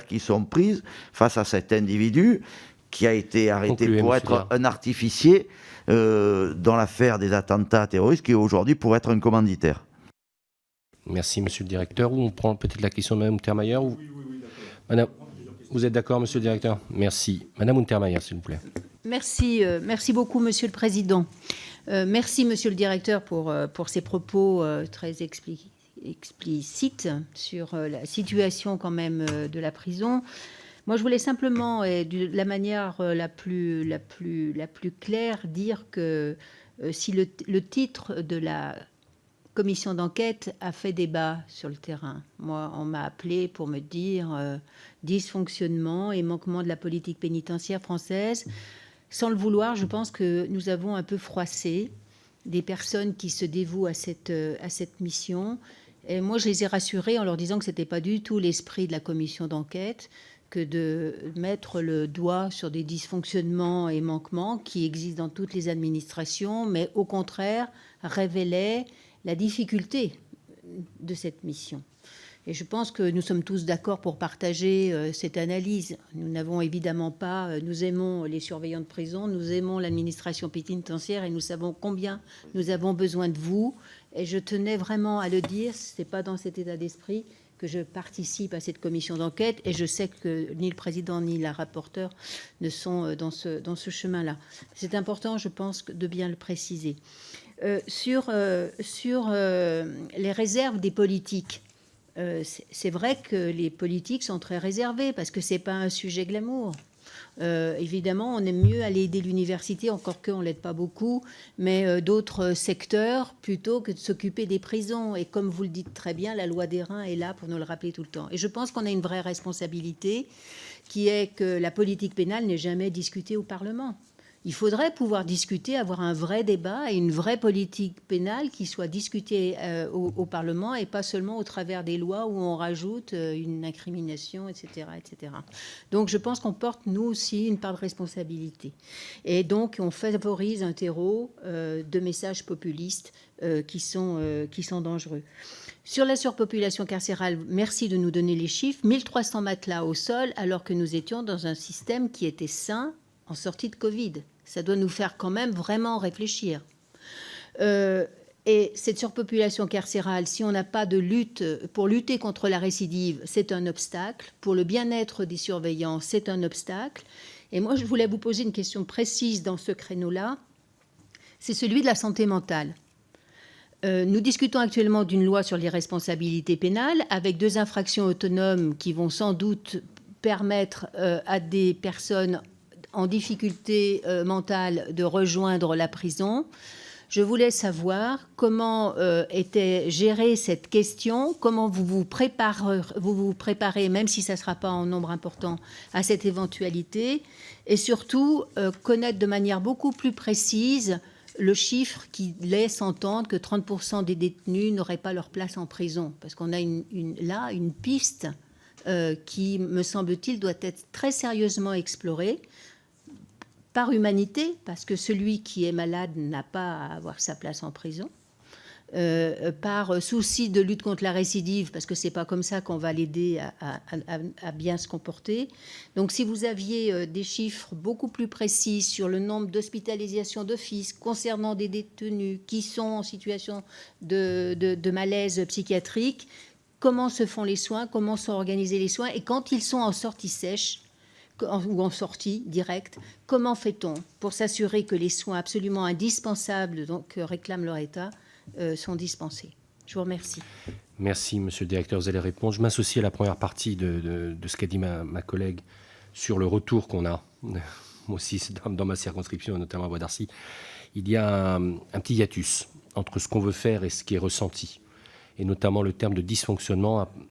qui sont prises face à cet individu qui a été arrêté pour être un artificier dans l'affaire des attentats terroristes, qui aujourd'hui pourrait être un commanditaire. Merci, monsieur le directeur. Ou on prend peut-être la question de Mme Untermaier ou... Oui, Madame, vous êtes d'accord, monsieur le directeur? Merci. Madame Untermaier, s'il vous plaît. Merci, merci beaucoup, monsieur le président. Merci, monsieur le directeur, pour ces propos très explicites sur la situation quand même de la prison. Moi, je voulais simplement, et de la manière la plus claire, dire que si le titre de la commission d'enquête a fait débat sur le terrain. Moi, on m'a appelé pour me dire dysfonctionnement et manquement de la politique pénitentiaire française. Sans le vouloir, je pense que nous avons un peu froissé des personnes qui se dévouent à cette mission. Et moi, je les ai rassurés en leur disant que ce n'était pas du tout l'esprit de la commission d'enquête, que de mettre le doigt sur des dysfonctionnements et manquements qui existent dans toutes les administrations, mais au contraire révélaient la difficulté de cette mission. Et je pense que nous sommes tous d'accord pour partager cette analyse. Nous n'avons évidemment pas... nous aimons les surveillants de prison, nous aimons l'administration pénitentiaire et nous savons combien nous avons besoin de vous. Et je tenais vraiment à le dire, ce n'est pas dans cet état d'esprit que je participe à cette commission d'enquête, et je sais que ni le président ni la rapporteure ne sont dans ce chemin-là. C'est important, je pense, de bien le préciser. Sur les réserves des politiques, c'est vrai que les politiques sont très réservés parce que ce n'est pas un sujet glamour. Évidemment, on aime mieux aller aider l'université, encore qu'on ne l'aide pas beaucoup, mais d'autres secteurs, plutôt que de s'occuper des prisons. Et comme vous le dites très bien, la loi d'Hérin est là pour nous le rappeler tout le temps. Et je pense qu'on a une vraie responsabilité, qui est que la politique pénale n'est jamais discutée au Parlement. Il faudrait pouvoir discuter, avoir un vrai débat et une vraie politique pénale qui soit discutée au Parlement et pas seulement au travers des lois où on rajoute une incrimination, etc., etc. Donc je pense qu'on porte, nous aussi, une part de responsabilité. Et donc on favorise un terreau de messages populistes qui sont dangereux. Sur la surpopulation carcérale, merci de nous donner les chiffres. 1300 matelas au sol alors que nous étions dans un système qui était sain en sortie de Covid. Ça doit nous faire quand même vraiment réfléchir. Et cette surpopulation carcérale, si on n'a pas de lutte, pour lutter contre la récidive, c'est un obstacle. Pour le bien-être des surveillants, c'est un obstacle. Et moi, je voulais vous poser une question précise dans ce créneau-là. C'est celui de la santé mentale. Nous discutons actuellement d'une loi sur l'irresponsabilité pénale avec 2 infractions autonomes qui vont sans doute permettre à des personnes en difficulté mentale de rejoindre la prison. Je voulais savoir comment était gérée cette question, comment vous vous préparez, même si ça ne sera pas en nombre important, à cette éventualité, et surtout connaître de manière beaucoup plus précise le chiffre qui laisse entendre que 30% des détenus n'auraient pas leur place en prison. Parce qu'on a là une piste qui, me semble-t-il, doit être très sérieusement explorée, par humanité, parce que celui qui est malade n'a pas à avoir sa place en prison, par souci de lutte contre la récidive, parce que ce n'est pas comme ça qu'on va l'aider à bien se comporter. Donc si vous aviez des chiffres beaucoup plus précis sur le nombre d'hospitalisations d'office concernant des détenus qui sont en situation de malaise psychiatrique, comment se font les soins, comment sont organisés les soins, et quand ils sont en sortie sèche, ou en sortie directe, comment fait-on pour s'assurer que les soins absolument indispensables que réclame leur État sont dispensés? Je vous remercie. Merci, monsieur le directeur. Vous allez répondre. Je m'associe à la première partie de ce qu'a dit ma collègue sur le retour qu'on a. Moi aussi, dans ma circonscription, notamment à Bois d'Arcy, il y a un petit hiatus entre ce qu'on veut faire et ce qui est ressenti. Et notamment le terme de dysfonctionnement